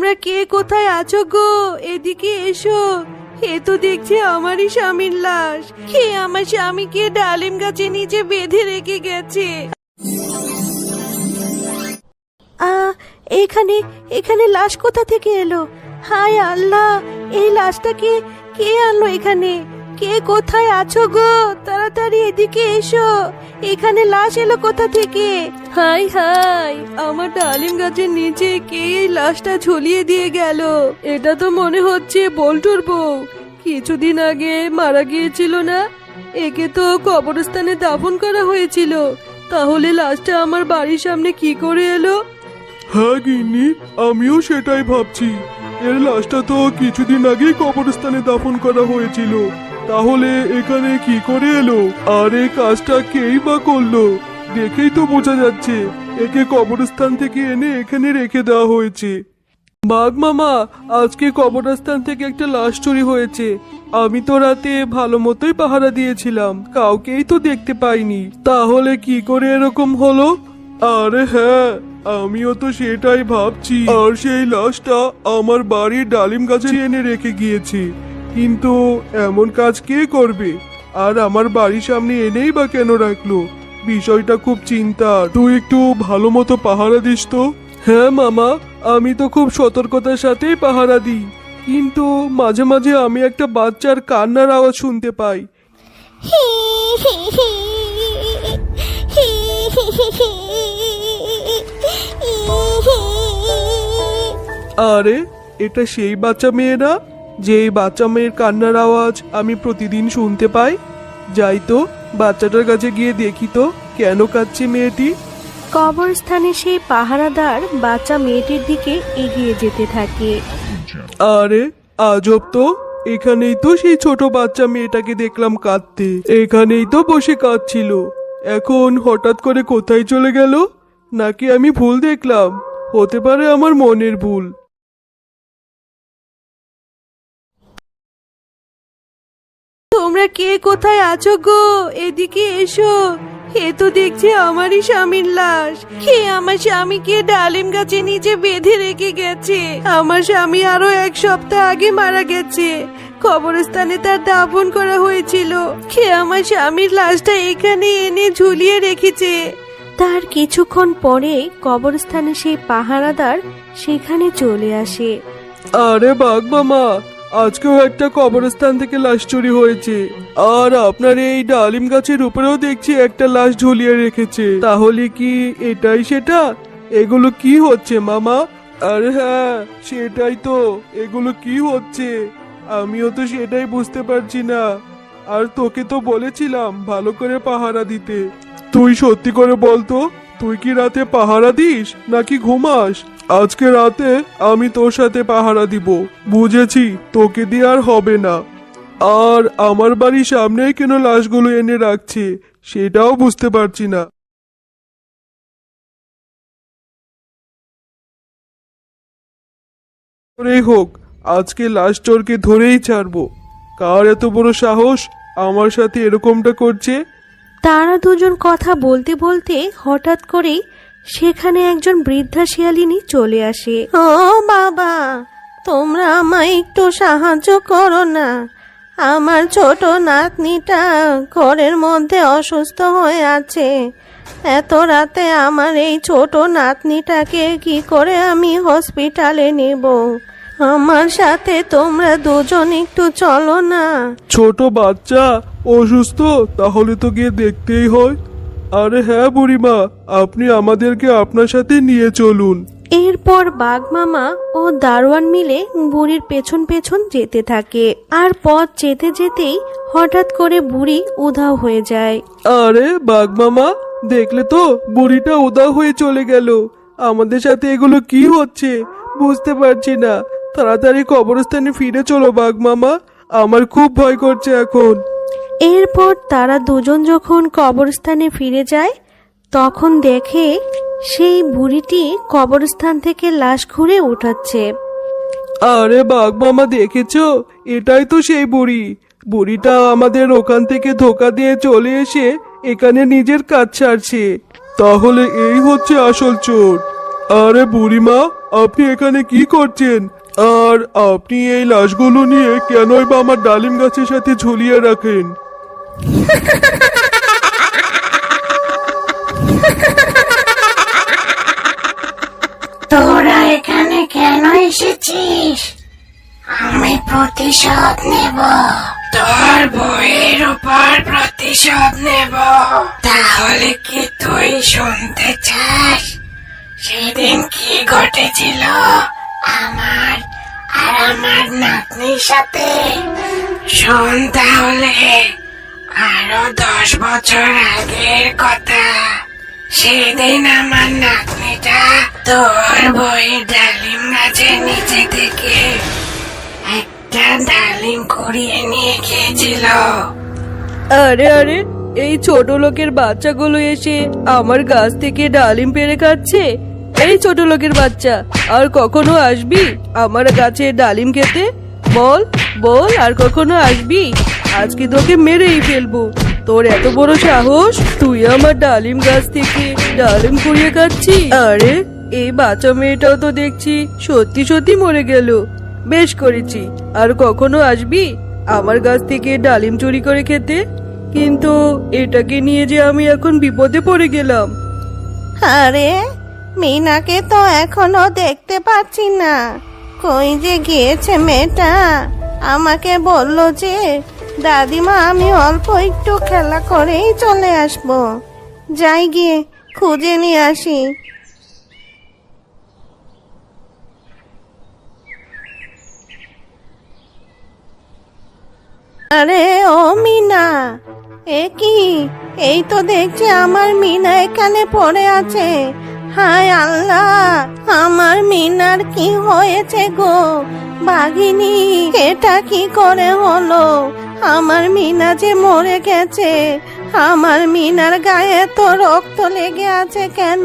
তোমরা কে কোথায় আছো গো? এদিকে এসো। এ তো দেখছি আমারই স্বামীর লাশ। কে আমার স্বামীকে ডালিম গাছে নিচে বেঁধে রেখে গেছে? এখানে এখানে লাশ কোথা থেকে এলো? হায় আল্লাহ, এই লাশটাকে কে আনলো এখানে? কে কোথায় আছো গো? তাড়াতাড়ি এদিকে এসো। এখানে লাশ এলো কোথা থেকে? হাই হাই, আমার ডালিম গাছের নিচে কে এই লাশটা ঝুলিয়ে দিয়ে গেল? এটা তো মনে হচ্ছে বল্টুর বউ। কিছুদিন আগে মারা গিয়েছিল না? একে তো কবরস্থানে দাফন করা হয়েছিল, তাহলে লাশটা আমার বাড়ির সামনে কি করে এলো? হ্যাঁ গিন্নি, আমিও সেটাই ভাবছি। এর লাশটা তো কিছুদিন আগেই কবরস্থানে দাফন করা হয়েছিল, তাহলে এখানে কি করে এলো? আর এই কাজটা কেই বা করলো? দেখেই তো বোঝা যাচ্ছে একে কবরস্থান থেকে এনে এখানে রেখে দেওয়া হয়েছে। বাঘ মামা, আজকে কবরস্থান থেকে একটা লাশ চুরি হয়েছে। আমি তো রাতে ভালো মতোই পাহারা দিয়েছিলাম, কাউকেই তো দেখতে পাইনি। তাহলে কি করে এরকম হলো? আরে হ্যাঁ, আমিও তো সেটাই ভাবছি। আর সেই লাশটা আমার বাড়ির ডালিম গাছে এনে রেখে গিয়েছে, কিন্তু এমন কাজ কে করবে? আর আমার বাড়ির সামনে এনেই বা কেন রাখলো? বিষয়টা খুব চিন্তার। তুই একটু ভালো মতো পাহারা দিস তো। হ্যাঁ মামা, আমি তো খুব সতর্কতার সাথেই পাহারা দিই, কিন্তু মাঝে মাঝে আমি একটা বাচ্চার কান্নার আওয়াজ শুনতে পাই। আরে, এটা সেই বাচ্চা মেয়ে না? যেই বাচ্চা মেয়ের কান্নার আওয়াজ আমি প্রতিদিন শুনতে পাই। যাই তো বাচ্চাটার কাছে গিয়ে দেখি তো কেন কাঁদছে মেয়েটি। কবরস্থানে সেই পাহারাদার বাচ্চা মেয়েটির দিকে এগিয়ে যেতে থাকে। আরে আজব তো, এখানেই তো সেই ছোট বাচ্চা মেয়েটাকে দেখলাম কাঁদতে। এখানেই তো বসে কাঁদছিল, এখন হঠাৎ করে কোথায় চলে গেল? নাকি আমি ভুল দেখলাম? হতে পারে আমার মনের ভুল। তোমরা কে কোথায় আছো গো? এদিকে এসো। এ তো দেখছি আমারই স্বামীর লাশ। কে আমার স্বামীকে ডালিম গাছে নিচে বেঁধে রেখে গেছে? আমার স্বামী আরো 1 সপ্তাহ আগে মারা গেছে, কবরস্থানে তার দাফন করা হয়েছিল। কে আমার স্বামীর লাশটা এখানে এনে ঝুলিয়ে রেখেছে? তার কিছুক্ষণ পরে কবরস্থানে সেই পাহারাদার সেখানে চলে আসে। আরে বাঘ মামা, আজকেও একটা কবরস্থান থেকে লাশ চুরি হয়েছে। আর আপনার এই ডালিম গাছের উপরেও দেখছি একটা লাশ ঝুলিয়ে রেখেছে। তাহলে কি এটাই সেটা? এগুলো কি হচ্ছে মামা? আরে হ্যাঁ, সেটাই তো। এগুলো কি হচ্ছে আমিও তো সেটাই বুঝতে পারছি না। আর তোকে তো বলেছিলাম ভালো করে পাহারা দিতে। তুই সত্যি করে বলতো, তুই কি রাতে পাহারা দিস নাকি ঘুমাস? আজকে রাতে আমি তোর সাথে পাহারা দিব। বুঝেছি, তোকে দিয়ে আর হবে না। আর আমার বাড়ির সামনেই কেন লাশগুলো এনে রাখছে সেটাও বুঝতে পারছি না। হোক, আজকে লাশ চোরকে ধরেই ছাড়বো। কার এত বড় সাহস আমার সাথে এরকমটা করছে? তারা দুজন কথা বলতে বলতে হঠাৎ করেই সেখানে একজন বৃদ্ধা শিয়ালিনী চলে আসে। ও বাবা, তোমরা আমায় একটু সাহায্য করো না। আমার ছোট নাতনিটা ঘরের মধ্যে অসুস্থ হয়ে আছে। এত রাতে আমার এই ছোট নাতনিটাকে কি করে আমি হসপিটালে নেব? আমার সাথে তোমরা দুজন একটু চলো না। ছোট বাচ্চা অসুস্থ, তাহলে তো গিয়ে দেখতেই হয়। আরে হ্যাঁ বুড়িমা, আপনি আমাদেরকে আপনার সাথে নিয়ে চলুন। এরপর বাঘ মামা ও দারোয়ান মিলে বুড়ির পেছন পেছন যেতে থাকে। আর পথ যেতে যেতেই হঠাৎ করে বুড়ি উধাও হয়ে যায়। আরে বাঘ মামা, দেখলে তো বুড়িটা উধাও হয়ে চলে গেল। আমাদের সাথে এগুলো কি হচ্ছে বুঝতে পারছি না। তাড়াতাড়ি কবরস্থানে ফিরে চলো বাঘ মামা, আমার খুব ভয় করছে এখন। এরপর তারা দুজন যখন কবরস্থানে ফিরে যায়, তখন দেখে সেই বুড়িটি কবরস্থান থেকে লাশ খুঁড়ে উঠাচ্ছে। আরে বাঘ মামা, দেখেছো? এটাই তো সেই বুড়ি। বুড়িটা আমাদের ওখান থেকে ধোকা দিয়ে চলে এসে এখানে নিজের কাজ ছাড়ছে। তাহলে এই হচ্ছে আসল চোর। আরে বুড়িমা, আপনি এখানে কি করছেন? আর আপনি এই লাশগুলো নিয়ে কেনই বা আমার ডালিম গাছের সাথে ঝুলিয়ে রাখেন? তোরা এখানে কেন এসেছিস? আমি প্রতিশোধ নেব, তোর বইয়ের উপর প্রতিশোধ নেব। তাহলে কি তুই শুনতে চাস সেদিন কি ঘটেছিল আমার আর আমার নাতনির সাথে? শোন তাহলে, আরো 10 বছর আগের কথা। সেদিন আমার নাতনিটা তোর বইয়ের ডালিম গাছের নিচে থেকে একটা ডালিম কুড়িয়ে নিয়ে গিয়েছিল। আরে আরে, এই ছোট লোকের বাচ্চাগুলো এসে আমার গাছ থেকে ডালিম পেড়ে খাচ্ছে। এই ছোট লোকের বাচ্চা, আর কখনো আসবি আমার গাছে ডালিম খেতে? বল বল, আর কখনো আসবি? আজকে তোকে মেরেই ফেলবো। তোর এত বড় সাহস, তুই আমার ডালিম গাছ থেকে ডালিম কুড়িয়ে খাচ্ছিস? আরে, এই বাচ্চা মেয়েটাও তো দেখছি সত্যি সত্যি মরে গেল। বেশ করেছি। আর কখনো আসবি আমার গাছ থেকে ডালিম চুরি করে খেতে? কিন্তু এটাকে নিয়ে যে আমি এখন বিপদে পড়ে গেলাম। আরে, মিনাকে তো এখনো দেখতে পাচ্ছি না। কই যে গিয়েছে মেয়েটা? আমাকে বললো যে দাদিমা আমি অল্প একটু খেলা করেই চলে আসবো। যাই গিয়ে খুঁজে নিয়ে আসি। আরে ও মিনা, এ কি? এই তো দেখছি আমার মিনা এখানে পড়ে আছে। হায় আল্লাহ, আমার মিনার কি হয়েছে গো? বাঘিনী, এটা কি করে হলো? আমার মিনা যে মরে গেছে। আমার মিনার গায়ে তো রক্ত লেগে আছে কেন?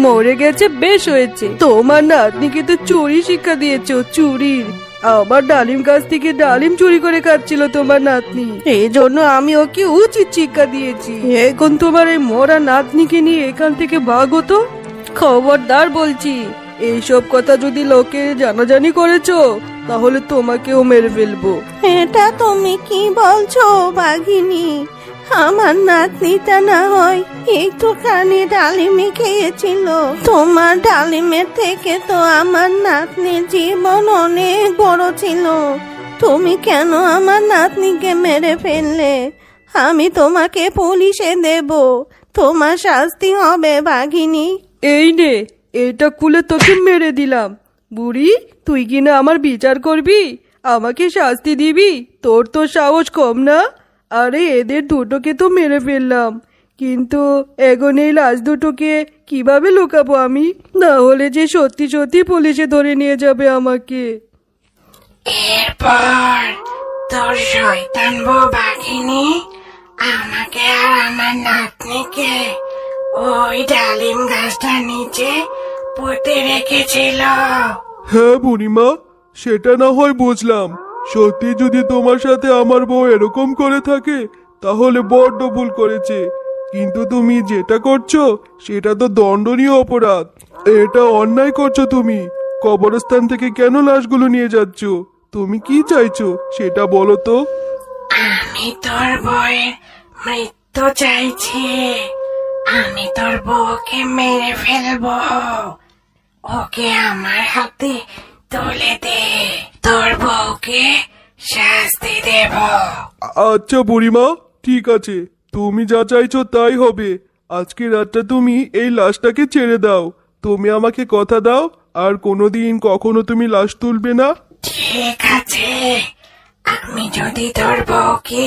মরে গেছে, বেশ হয়েছে। তোমার নাতনিকে তো চুরি শিক্ষা দিয়েছো, চুরির। আমার ডালিম গাছ থেকে ডালিম চুরি করে খাচ্ছিল তোমার নাতনি, এই জন্য আমি ওকে উচিত শিক্ষা দিয়েছি। এখন তোমার এই মরা নাতনিকে নিয়ে এখান থেকে ভাগো তো। খবরদার বলছি, এইসব কথা যদি লোকে জানাজানি করেছো তাহলে তোমাকেও মেরে ফেলবো। এটা তুমি কি বলছো বাঘিনী? আমার নাতনিটা না হয় একটুখানি ডালিমে খেয়েছিল। তোমার ডালিমের থেকে তো আমার নাতনির জীবন অনেক বড় ছিল। তুমি কেন আমার নাতনিকে মেরে ফেললে? আমি তোমাকে পুলিশে দেব। তোমার শাস্তি হবে বাঘিনী। এই নে, এটা খুলে তোকে মেরে দিলাম। বুড়ি, তুই কিনা আমার বিচার করবি, আমাকে শাস্তি দিবি? তোর তো সাহস কম না? আরে, এদের দুটোকে তো মেরে ফেললাম, কিন্তু এখন এই লাশ দুটোকে কিভাবে লুকাবো আমি? না হলে যে সত্যি সত্যি পুলিশে ধরে নিয়ে যাবে আমাকে। এরপর তোর শয়তান বউ বাঘিনী আমাকে আর আমার নাতনিকে ওই ডালিম গাছটার নিচে পুঁতে রেখেছিল। হ্যাঁ বুড়িমা, সেটা না হয় বুঝলাম। সত্যি যদি তোমার সাথে আমার বউ এরকম করে থাকে তাহলে বড্ড ভুল করেছে। কিন্তু তুমি যেটা করছো সেটা তো দণ্ডনীয় অপরাধ। এটা অন্যায় করছো তুমি। কবরস্থান থেকে কেন লাশগুলো নিয়ে যাচ্ছ? তুমি কি চাইছো সেটা বলো তো। আমি তোর বউয়ের মৃত্যু চাইছি। আমি তোর বউকে মেরে ফেলবো। ওকে আমার হাতে তুলে দে, তোর বউকে শাস্তি দেব। আচ্ছা বুড়িমা, ঠিক আছে, তুমি যা চাইছো তাই হবে। আজকে রাতটা তুমি এই লাশটাকে ছেড়ে দাও। তুমি আমাকে কথা দাও আর কোনোদিন কখনো তুমি লাশ তুলবে না। ঠিক আছে, আমি যদি তোর বউকে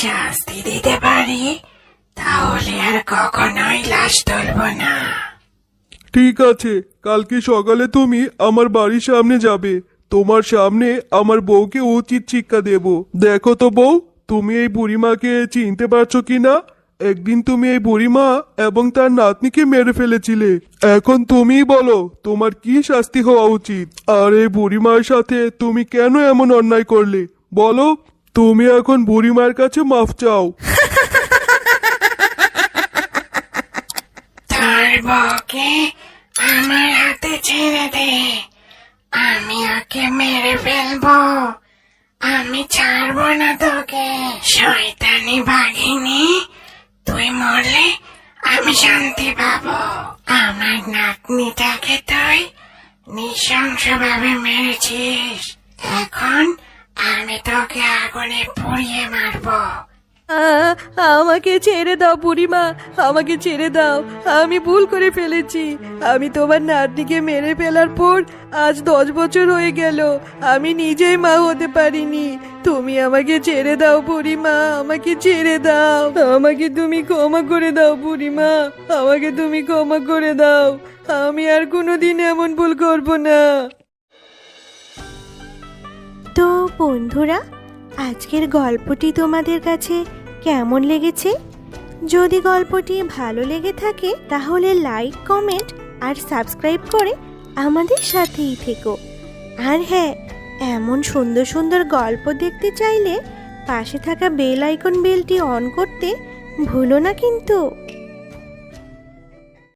শাস্তি দিতে পারি তাহলে আর কখনোই লাশ তুলব না। ঠিক আছে, কালকে সকালে তুমি আমার বাড়ির সামনে যাবে। তোমার সামনে আমার বউকে উচিত শিক্ষা দেব। দেখো তো বউ, তুমি এই বুড়িমাকে চিনতে পারছো কিনা? একদিন তুমি এই বুড়িমা এবং তার নাতনিকে মেরে ফেলেছিলে। এখন তুমিই বলো তোমার কি শাস্তি হওয়া উচিত। আর এই বুড়িমার সাথে তুমি কেন এমন অন্যায় করলে বলো। তুমি এখন বুড়িমার কাছে মাফ চাও। তোর বউকে আমার হাতে ছেড়ে দে, আমি ওকে মেরে ফেলবো। আমি ছাড়বো না তোকে, শয়তানি বাঘিনী। তুই মরলে আমি শান্তি পাবো। আমার নাতনিটাকে তুই নৃশংসভাবে মেরেছিস, এখন আমি তোকে আগুনে পুড়িয়ে মারবো। আমাকে ছেড়ে দাও বুড়িমা, আমাকে ছেড়ে দাও। আমি ভুল করে ফেলেছি। আমি তোমার নাতনিকে মেরে ফেলার পর আজ 10 বছর হয়ে গেল, আমি নিজেই মা হতে পারিনি। তুমি আমাকে ছেড়ে দাও বুড়িমা, আমাকে ছেড়ে দাও। আমাকে তুমি ক্ষমা করে দাও বুড়িমা, আমাকে তুমি ক্ষমা করে দাও। আমি আর কোনোদিন এমন ভুল করব না। তো বন্ধুরা, আজকের গল্পটি তোমাদের কাছে কেমন লেগেছে? যদি গল্পটি ভালো লেগে থাকে তাহলে লাইক, কমেন্ট আর সাবস্ক্রাইব করে আমাদের সাথেই থেকো। আর হ্যাঁ, এমন সুন্দর সুন্দর গল্প দেখতে চাইলে পাশে থাকা বেল আইকন বেলটি অন করতে ভুলো না কিন্তু।